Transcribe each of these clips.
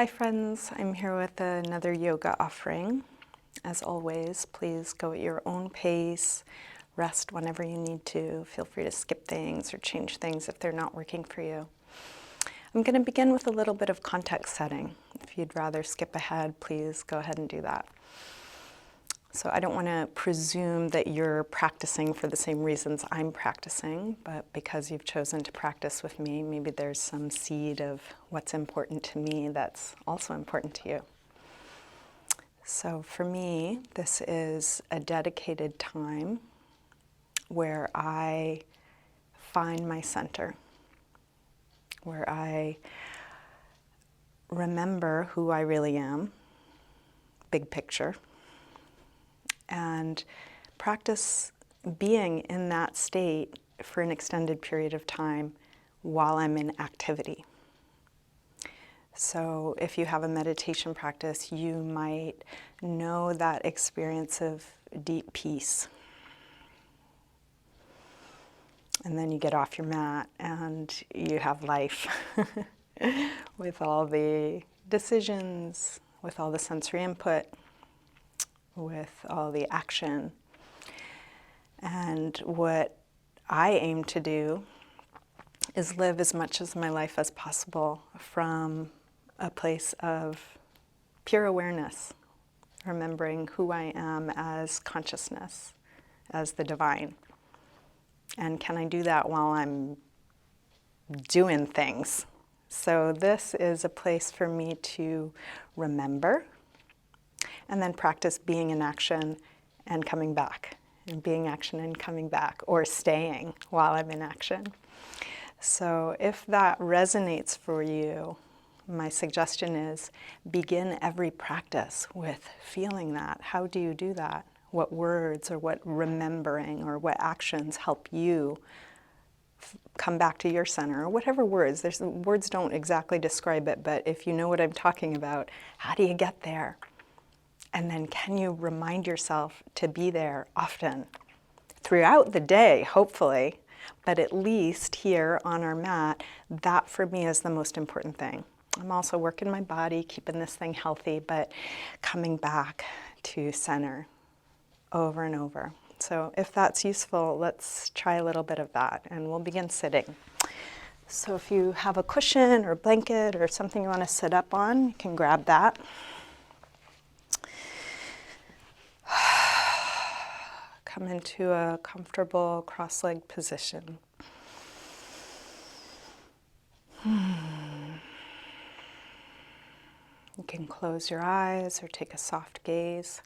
Hi friends, I'm here with another yoga offering. As always, please go at your own pace, rest whenever you need to. Feel free to skip things or change things if they're not working for you. I'm going to begin with a little bit of context setting. If you'd rather skip ahead, please go ahead and do that. So I don't want to presume that you're practicing for the same reasons I'm practicing, but because you've chosen to practice with me, maybe there's some seed of what's important to me that's also important to you. So for me, this is a dedicated time where I find my center, where I remember who I really am, big picture, and practice being in that state for an extended period of time while I'm in activity. So if you have a meditation practice, you might know that experience of deep peace. And then you get off your mat and you have life with all the decisions, with all the sensory input, with all the action. And what I aim to do is live as much of my life as possible from a place of pure awareness, remembering who I am as consciousness, as the divine. And can I do that while I'm doing things? So this is a place for me to remember and then practice being in action and coming back, and being action and coming back, or staying while I'm in action. So if that resonates for you, my suggestion is begin every practice with feeling that. How do you do that? What words or what remembering or what actions help you come back to your center, or whatever words. Words don't exactly describe it, but if you know what I'm talking about, how do you get there? And then can you remind yourself to be there often throughout the day, hopefully, but at least here on our mat, that for me is the most important thing. I'm also working my body, keeping this thing healthy, but coming back to center over and over. So if that's useful, let's try a little bit of that, and we'll begin sitting. So if you have a cushion or blanket or something you want to sit up on, you can grab that. Come into a comfortable cross-legged position. You can close your eyes or take a soft gaze.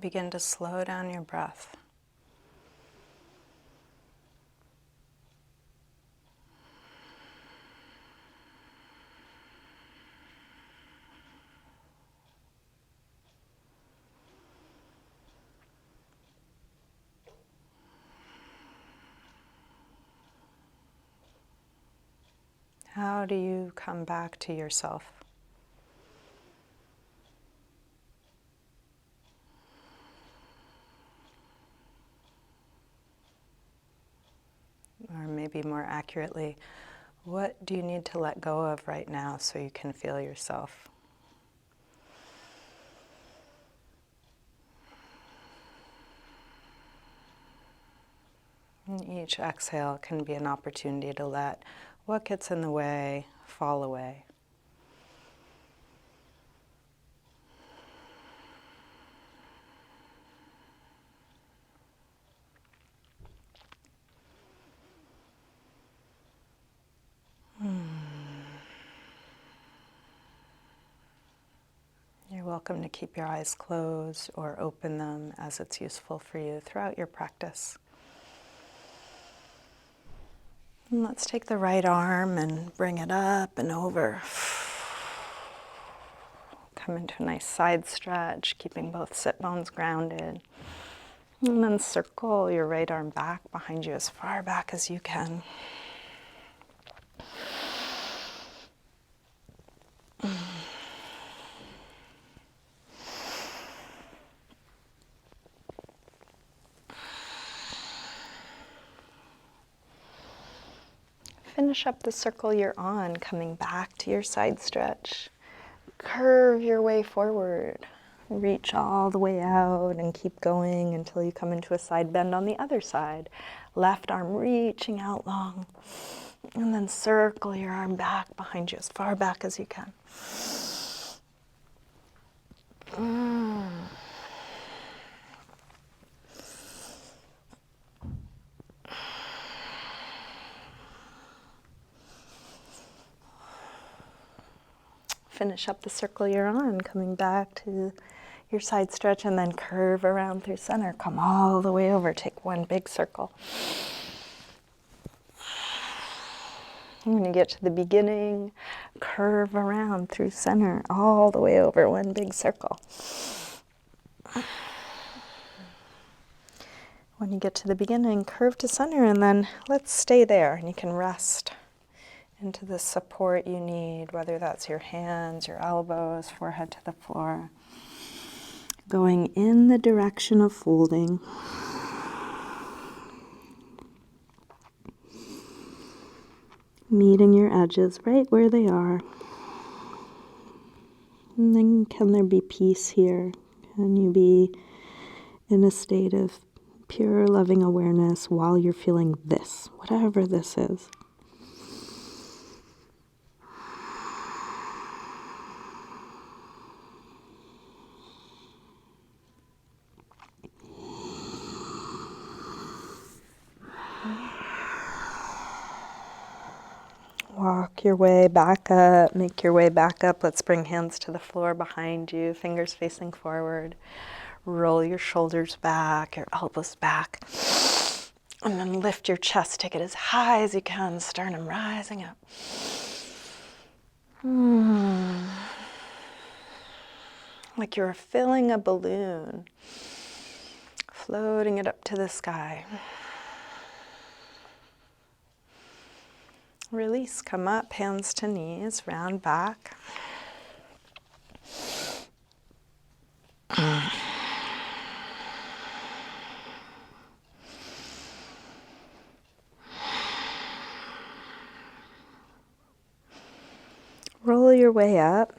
Begin to slow down your breath. How do you come back to yourself? Or maybe more accurately, what do you need to let go of right now so you can feel yourself? And each exhale can be an opportunity to let what gets in the way fall away. You're welcome to keep your eyes closed or open them as it's useful for you throughout your practice. And let's take the right arm and bring it up and over. Come into a nice side stretch, keeping both sit bones grounded. And then circle your right arm back behind you as far back as you can. finish up the circle you're on, coming back to your side stretch. Curve your way forward. Reach all the way out and keep going until you come into a side bend on the other side. Left arm reaching out long. And then circle your arm back behind you as far back as you can. Finish up the circle you're on, coming back to your side stretch and then curve around through center. Come all the way over, take one big circle. And when you get to the beginning, curve around through center, all the way over, one big circle. When you get to the beginning, curve to center, and then let's stay there. And you can rest into the support you need, whether that's your hands, your elbows, forehead to the floor. Going in the direction of folding. Meeting your edges right where they are. And then can there be peace here? Can you be in a state of pure loving awareness while you're feeling this, whatever this is? Walk your way back up, make your way back up. Let's bring hands to the floor behind you, fingers facing forward. Roll your shoulders back, your elbows back. And then lift your chest, take it as high as you can, sternum rising up. Like you're filling a balloon, floating it up to the sky. Release, come up, hands to knees, round back. Roll your way up.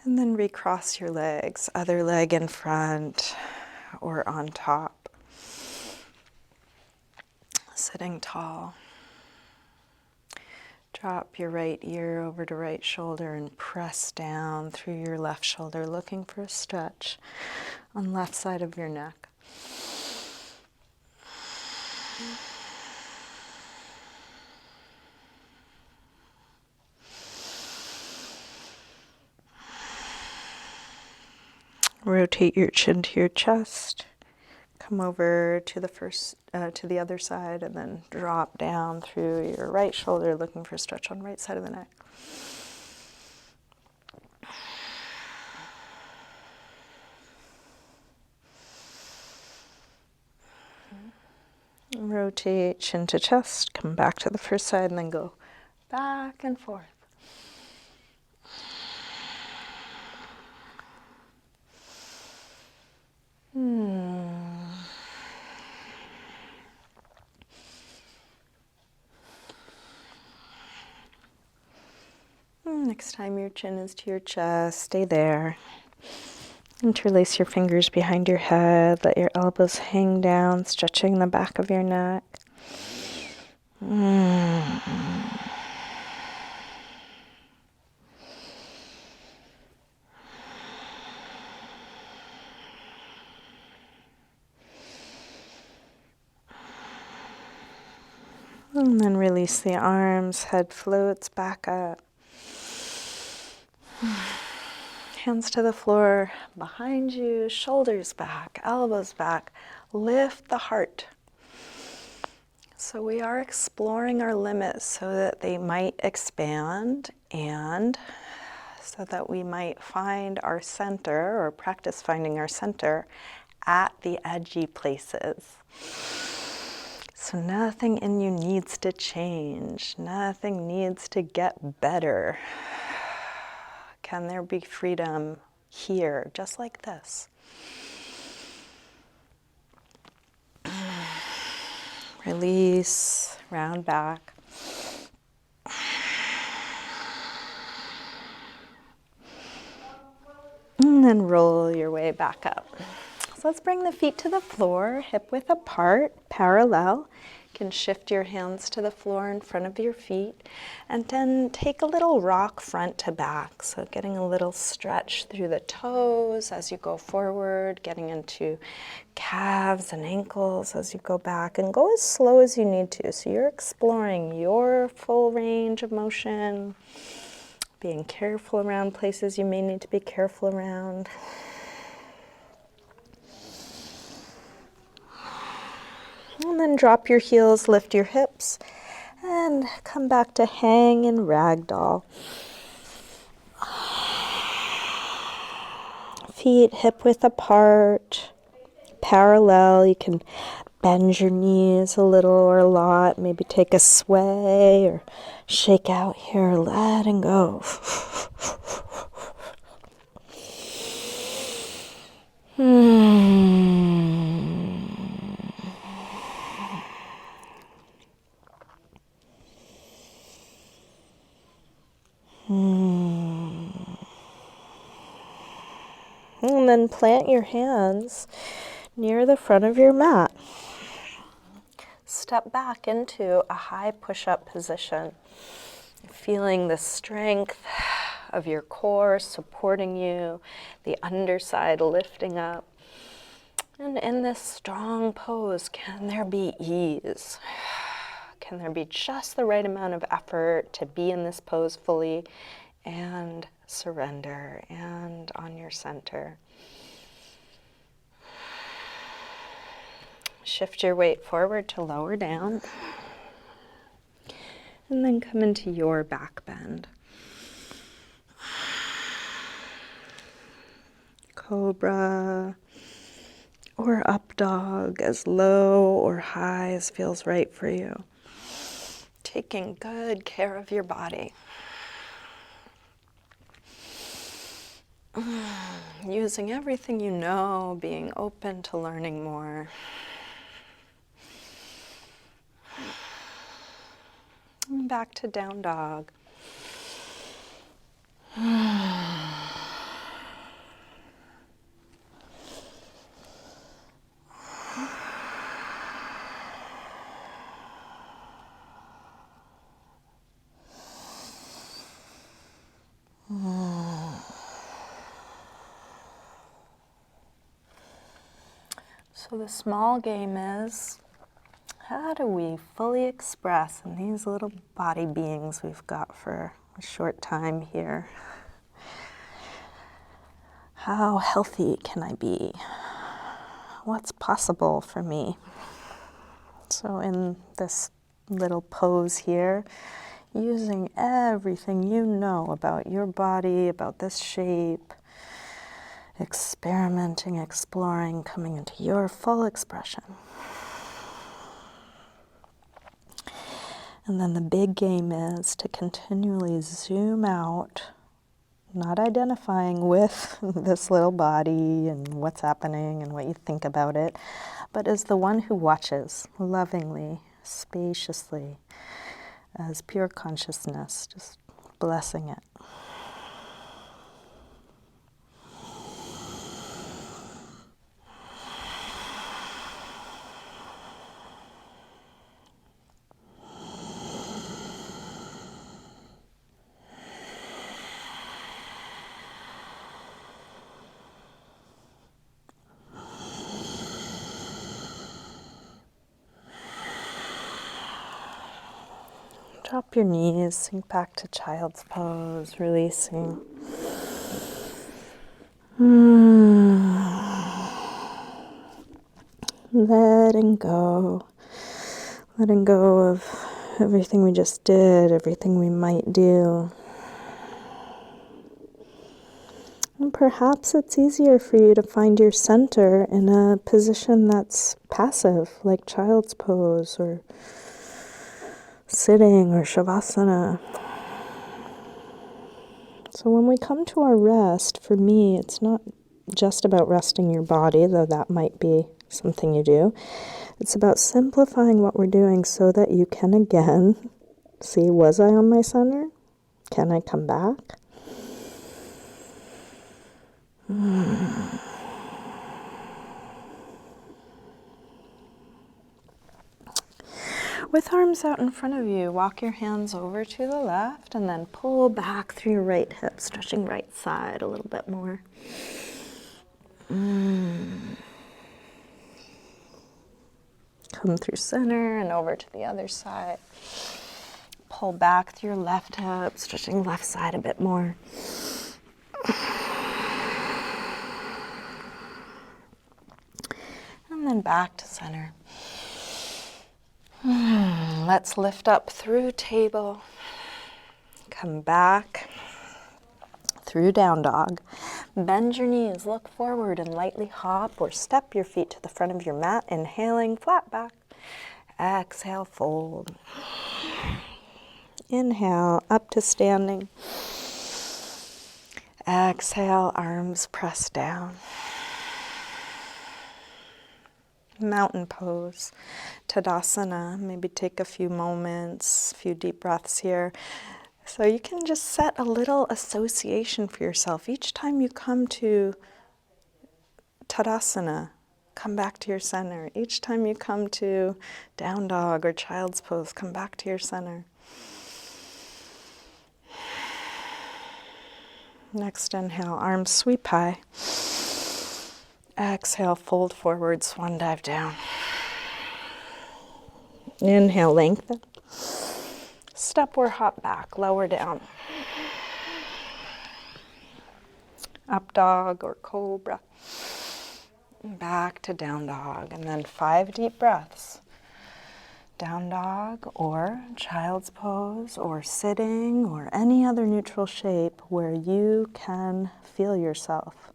And then recross your legs, other leg in front or on top. Sitting tall. Drop your right ear over to right shoulder and press down through your left shoulder, looking for a stretch on left side of your neck. Rotate your chin to your chest. Come over to the other side and then drop down through your right shoulder, looking for a stretch on right side of the neck. Rotate chin to chest, come back to the first side and then go back and forth. Next time your chin is to your chest, stay there. Interlace your fingers behind your head, let your elbows hang down, stretching the back of your neck. And then release the arms, head floats back up. Hands to the floor behind you, shoulders back, elbows back. Lift the heart. So we are exploring our limits so that they might expand and so that we might find our center or practice finding our center at the edgy places. So nothing in you needs to change. Nothing needs to get better. Can there be freedom here, just like this? Release, round back. And then roll your way back up. So let's bring the feet to the floor, hip width apart, parallel. You can shift your hands to the floor in front of your feet, and then take a little rock front to back. So getting a little stretch through the toes as you go forward, getting into calves and ankles as you go back, and go as slow as you need to. So you're exploring your full range of motion, being careful around places you may need to be careful around. And then drop your heels, lift your hips, and come back to hang in ragdoll. Feet hip width apart, parallel. You can bend your knees a little or a lot, maybe take a sway or shake out here, letting go. And then plant your hands near the front of your mat. Step back into a high push-up position, feeling the strength of your core supporting you, the underside lifting up. And in this strong pose, can there be ease? Can there be just the right amount of effort to be in this pose fully and surrender and on your center? Shift your weight forward to lower down, and then come into your back bend. Cobra or up dog, as low or high as feels right for you. Taking good care of your body. Using everything you know, being open to learning more. And back to down dog. So the small game is, how do we fully express in these little body beings we've got for a short time here? How healthy can I be? What's possible for me? So in this little pose here, using everything you know about your body, about this shape, experimenting, exploring, coming into your full expression. And then the big game is to continually zoom out, not identifying with this little body and what's happening and what you think about it, but as the one who watches lovingly, spaciously, as pure consciousness, just blessing it. Drop your knees, sink back to child's pose, releasing. Letting go. Letting go of everything we just did, everything we might do. And perhaps it's easier for you to find your center in a position that's passive, like child's pose or sitting or shavasana. So when we come to our rest, for me, it's not just about resting your body, though that might be something you do. It's about simplifying what we're doing so that you can again see, was I on my center? Can I come back? With arms out in front of you, walk your hands over to the left and then pull back through your right hip, stretching right side a little bit more. Come through center and over to the other side. Pull back through your left hip, stretching left side a bit more. And then back to center. Let's lift up through table. Come back through down dog. Bend your knees, look forward and lightly hop or step your feet to the front of your mat, inhaling, flat back. Exhale, fold. Inhale, up to standing. Exhale, arms press down. Mountain pose, Tadasana. Maybe take a few moments, a few deep breaths here. So you can just set a little association for yourself. Each time you come to Tadasana, come back to your center. Each time you come to down dog or child's pose, come back to your center. Next inhale, arms sweep high. Exhale, fold forward, swan dive down. Inhale, lengthen. Step or hop back, lower down. Up dog or cobra. Back to down dog, and then 5 deep breaths. Down dog or child's pose or sitting or any other neutral shape where you can feel yourself.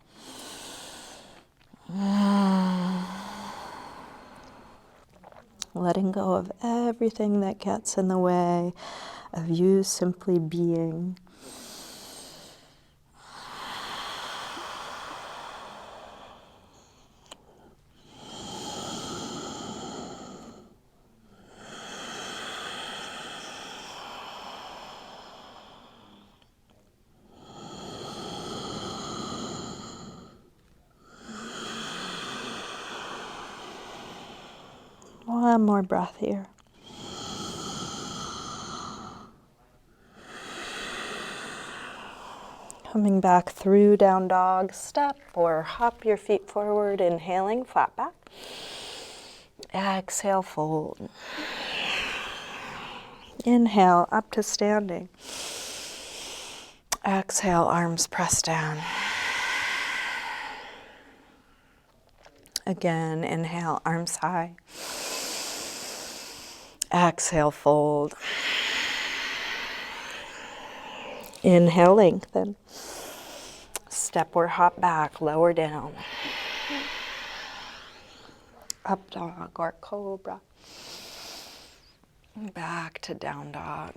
Letting go of everything that gets in the way of you simply being. One more breath here. Coming back through down dog, step or hop your feet forward, inhaling, flat back. Exhale, fold. Inhale, up to standing. Exhale, arms press down. Again, inhale, arms high. Exhale, fold. Inhale, lengthen. Step or hop back, lower down. Up dog or cobra. Back to down dog.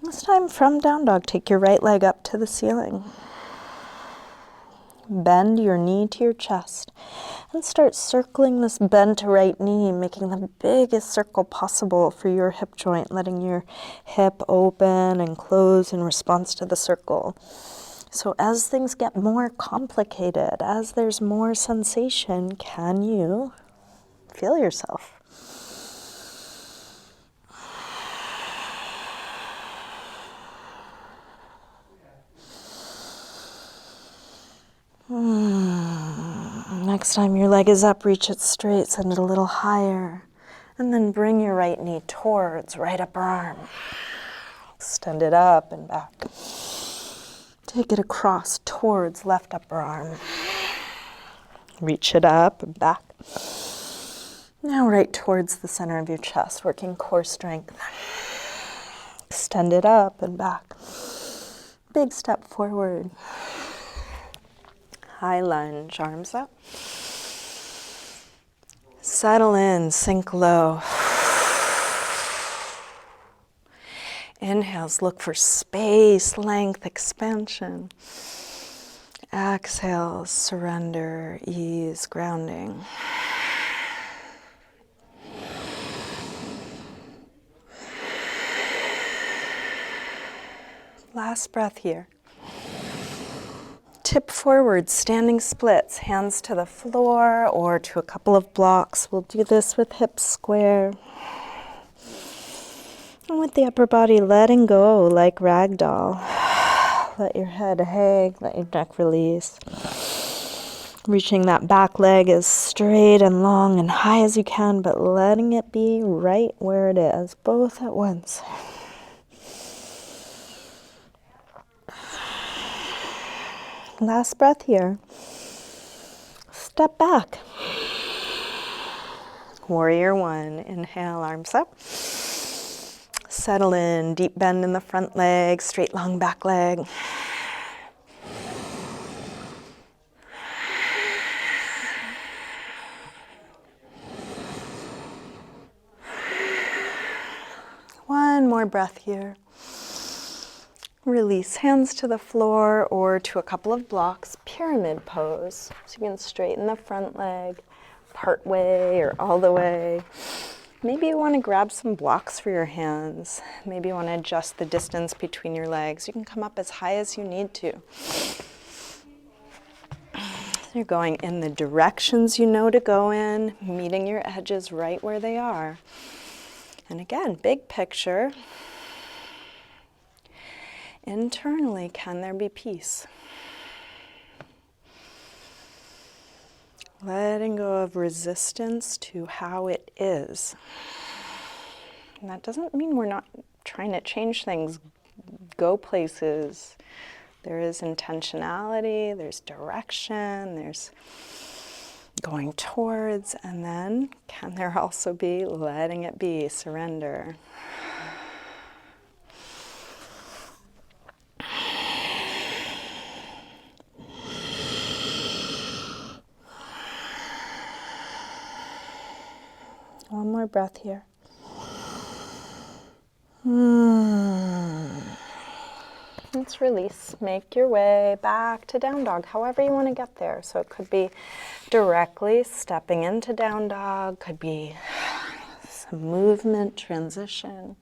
This time from down dog, take your right leg up to the ceiling. Bend your knee to your chest and start circling this bent right knee, making the biggest circle possible for your hip joint, letting your hip open and close in response to the circle. So as things get more complicated, as there's more sensation, can you feel yourself? Next time your leg is up, reach it straight, send it a little higher. And then bring your right knee towards right upper arm. Extend it up and back. Take it across towards left upper arm. Reach it up and back. Now right towards the center of your chest, working core strength. Extend it up and back. Big step forward. High lunge, arms up. Settle in, sink low. Inhales, look for space, length, expansion. Exhale, surrender, ease, grounding. Last breath here. Tip forward, standing splits, hands to the floor or to a couple of blocks. We'll do this with hips square. And with the upper body letting go like ragdoll. Let your head hang, let your neck release. Reaching that back leg as straight and long and high as you can, but letting it be right where it is, both at once. Last breath here. Step back. Warrior one. Inhale, arms up. Settle in, deep bend in the front leg, straight long back leg. One more breath here. Release hands to the floor or to a couple of blocks, pyramid pose. So you can straighten the front leg part way or all the way. Maybe you want to grab some blocks for your hands. Maybe you want to adjust the distance between your legs. You can come up as high as you need to. You're going in the directions you know to go in, meeting your edges right where they are. And again, big picture. Internally, can there be peace? Letting go of resistance to how it is. And that doesn't mean we're not trying to change things, go places. There is intentionality, there's direction, there's going towards, and then can there also be letting it be, surrender. One more breath here. Let's release. Make your way back to down dog, however you want to get there. So it could be directly stepping into down dog, could be some movement, transition.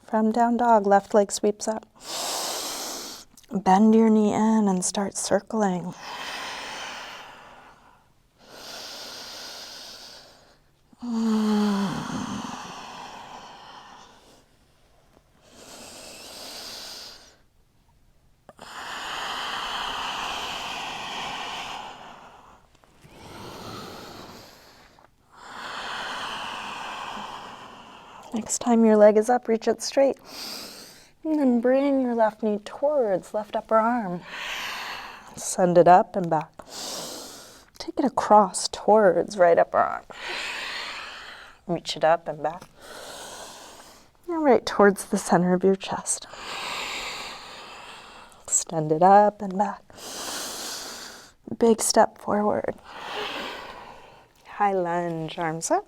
From down dog, left leg sweeps up. Bend your knee in and start circling. Next time your leg is up, reach it straight. And then bring your left knee towards left upper arm. Send it up and back. Take it across towards right upper arm. Reach it up and back. And right towards the center of your chest. Extend it up and back. Big step forward. High lunge, arms up.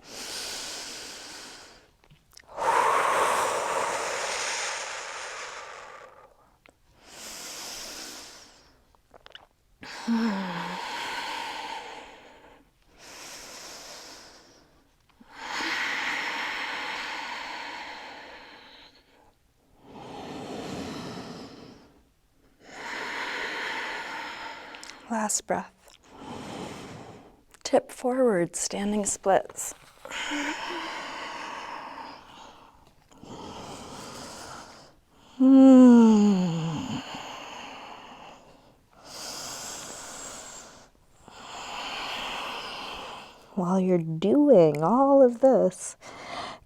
Last breath. Tip forward, standing splits. While you're doing all of this,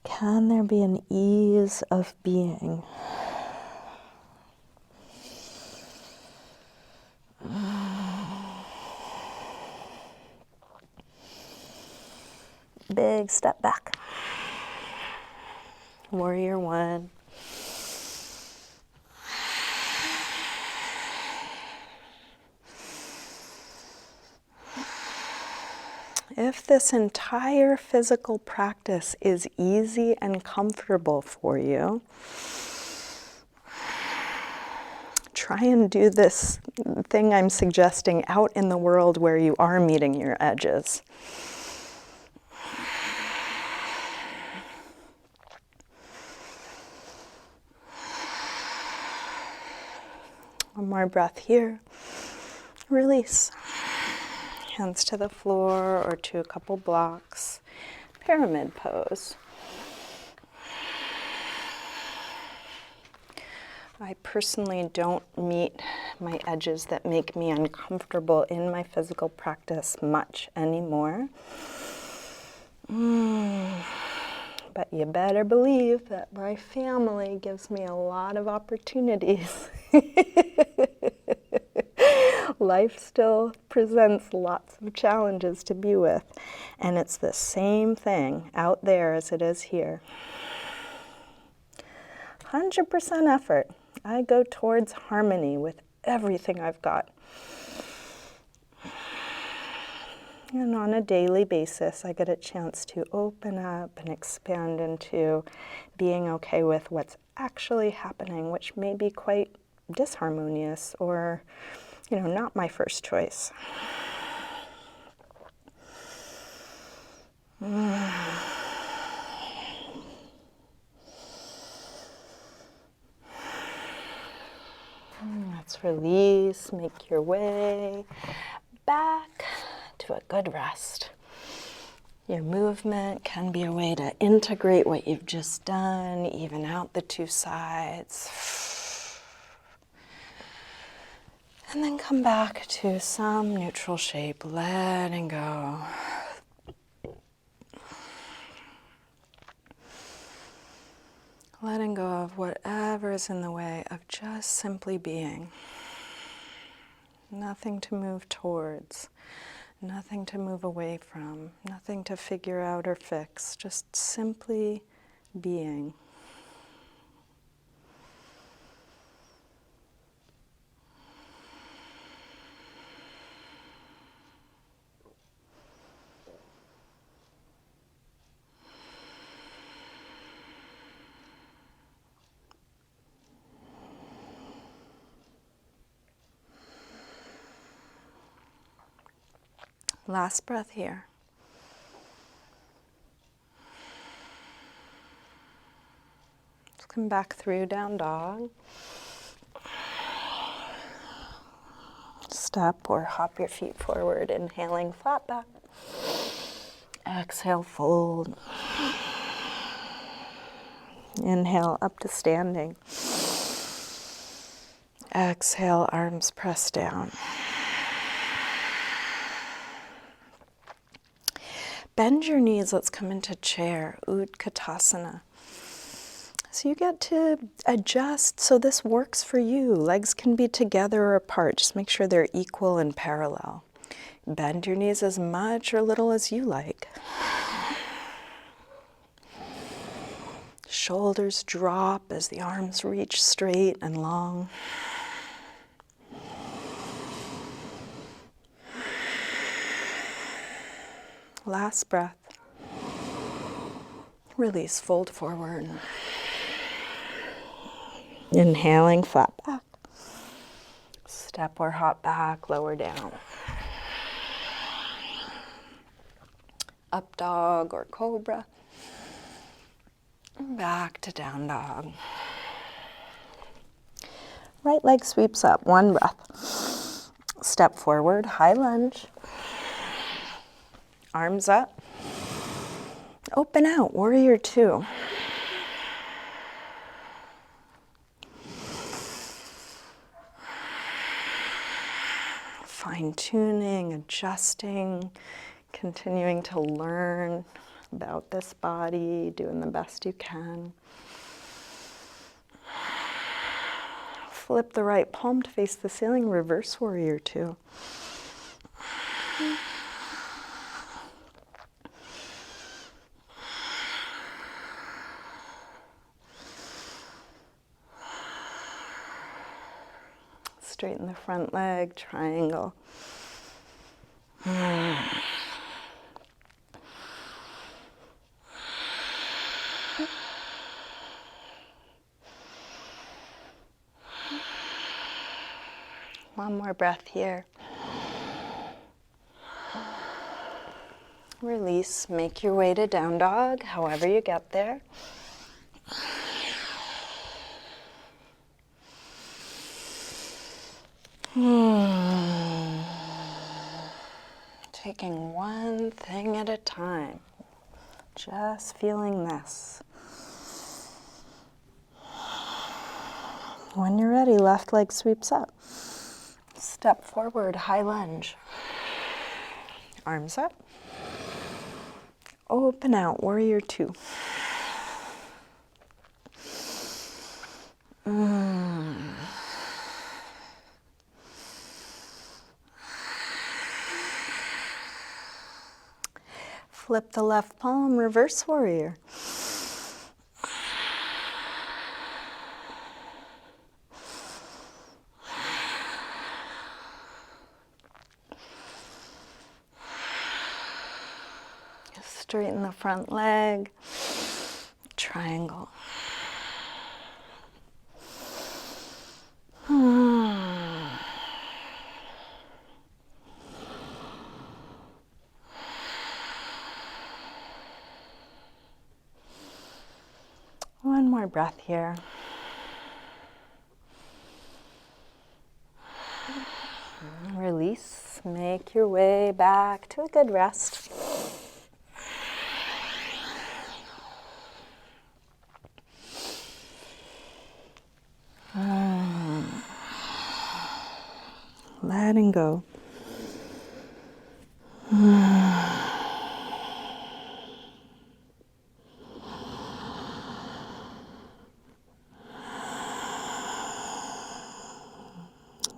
can there be an ease of being? Big step back. Warrior one. If this entire physical practice is easy and comfortable for you, try and do this thing I'm suggesting out in the world where you are meeting your edges. One more breath here. Release. Hands to the floor or to a couple blocks. Pyramid pose. I personally don't meet my edges that make me uncomfortable in my physical practice much anymore. But you better believe that my family gives me a lot of opportunities. Life still presents lots of challenges to be with, and it's the same thing out there as it is here. 100% effort. I go towards harmony with everything I've got. And on a daily basis, I get a chance to open up and expand into being okay with what's actually happening, which may be quite disharmonious or, not my first choice. Let's release, make your way back to a good rest. Your movement can be a way to integrate what you've just done, even out the two sides. And then come back to some neutral shape, letting go. Letting go of whatever is in the way of just simply being. Nothing to move towards, nothing to move away from, nothing to figure out or fix, just simply being. Last breath here. Let's come back through down dog. Step or hop your feet forward, inhaling flat back. Exhale, fold. Inhale, up to standing. Exhale, arms press down. Bend your knees, let's come into chair, Utkatasana. So you get to adjust so this works for you. Legs can be together or apart, just make sure they're equal and parallel. Bend your knees as much or little as you like. Shoulders drop as the arms reach straight and long. Last breath. Release, fold forward. Inhaling, flat back. Step or hop back, lower down. Up dog or cobra. Back to down dog. Right leg sweeps up, one breath. Step forward, high lunge. Arms up. Open out, warrior two. Fine-tuning, adjusting, continuing to learn about this body, doing the best you can. Flip the right palm to face the ceiling, reverse warrior two. Straighten the front leg, triangle. One more breath here. Release, make your way to down dog, however you get there. Taking one thing at a time, just feeling this. When you're ready, left leg sweeps up. Step forward, high lunge. Arms up. Open out, warrior two. Flip the left palm, reverse warrior. Straighten the front leg, triangle. One more breath here. Release, make your way back to a good rest. Letting go.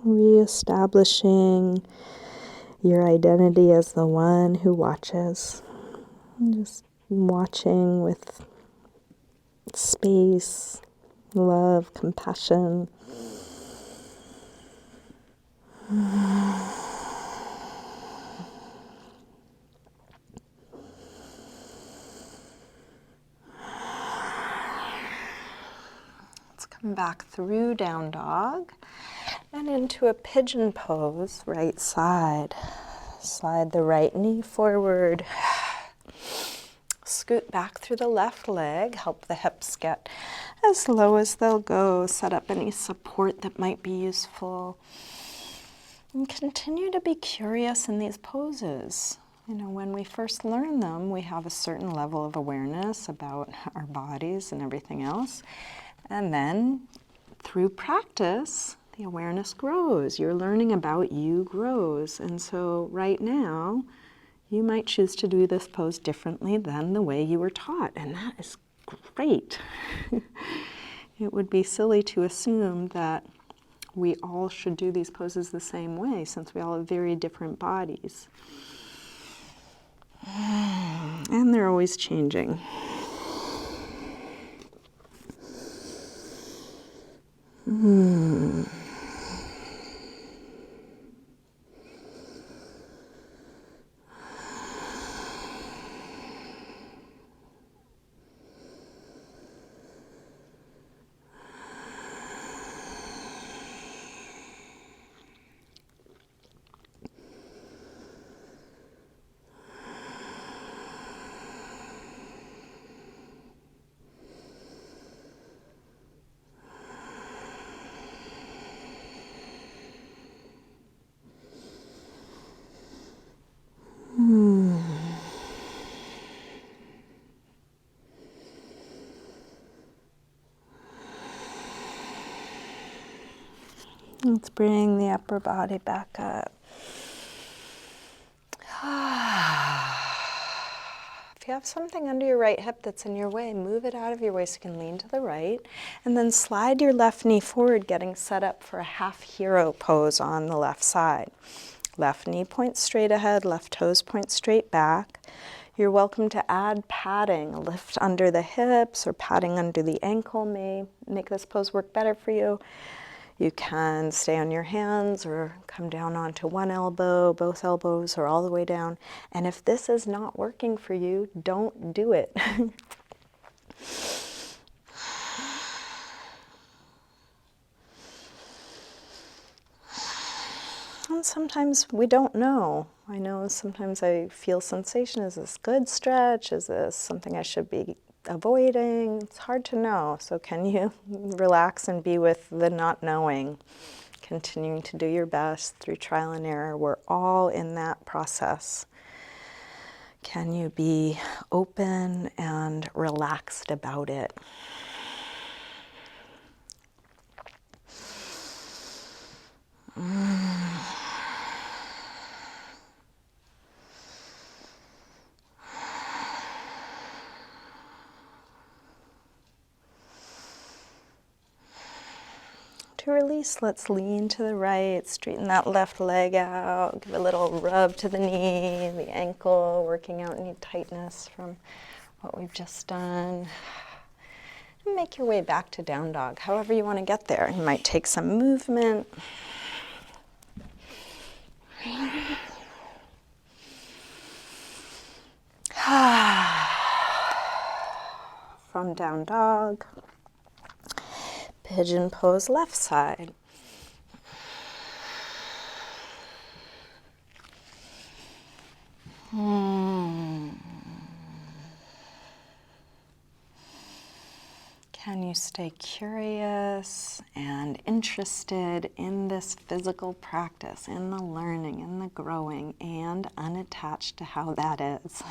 Reestablishing your identity as the one who watches. Just watching with space, love, compassion. Let's come back through down dog and into a pigeon pose, right side. Slide the right knee forward. Scoot back through the left leg, help the hips get as low as they'll go. Set up any support that might be useful. And continue to be curious in these poses. You know, when we first learn them, we have a certain level of awareness about our bodies and everything else. And then through practice, the awareness grows. Your learning about you grows. And so right now, you might choose to do this pose differently than the way you were taught, and that is great. It would be silly to assume that we all should do these poses the same way, since we all have very different bodies. And they're always changing. Let's bring the upper body back up. If you have something under your right hip that's in your way, move it out of your way so you can lean to the right. And then slide your left knee forward, getting set up for a half hero pose on the left side. Left knee points straight ahead, left toes point straight back. You're welcome to add padding, a lift under the hips or padding under the ankle may make this pose work better for you. You can stay on your hands or come down onto one elbow, both elbows, or all the way down. And if this is not working for you, don't do it. And sometimes we don't know. I know sometimes I feel sensation. Is this good stretch? Is this something I should be avoiding? It's hard to know. So can you relax and be with the not knowing, continuing to do your best through trial and error? We're all in that process. Can you be open and relaxed about it? To release, let's lean to the right, straighten that left leg out, give a little rub to the knee, the ankle, working out any tightness from what we've just done. And make your way back to down dog, however you want to get there. You might take some movement. From down dog, pigeon pose left side. Can you stay curious and interested in this physical practice, in the learning, in the growing, and unattached to how that is?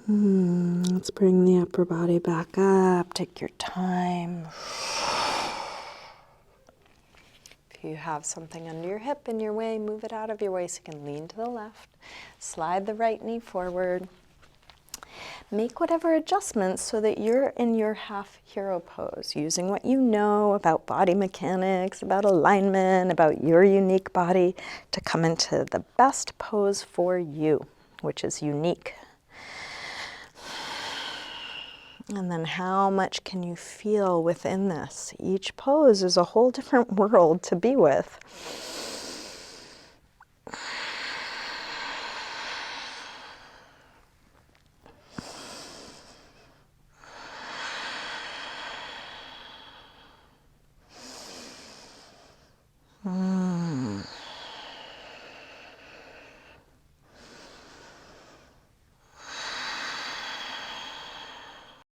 Let's bring the upper body back up. Take your time. If you have something under your hip in your way, move it out of your way so you can lean to the left. Slide the right knee forward. Make whatever adjustments so that you're in your half hero pose, using what you know about body mechanics, about alignment, about your unique body to come into the best pose for you, which is unique. And then how much can you feel within this? Each pose is a whole different world to be with.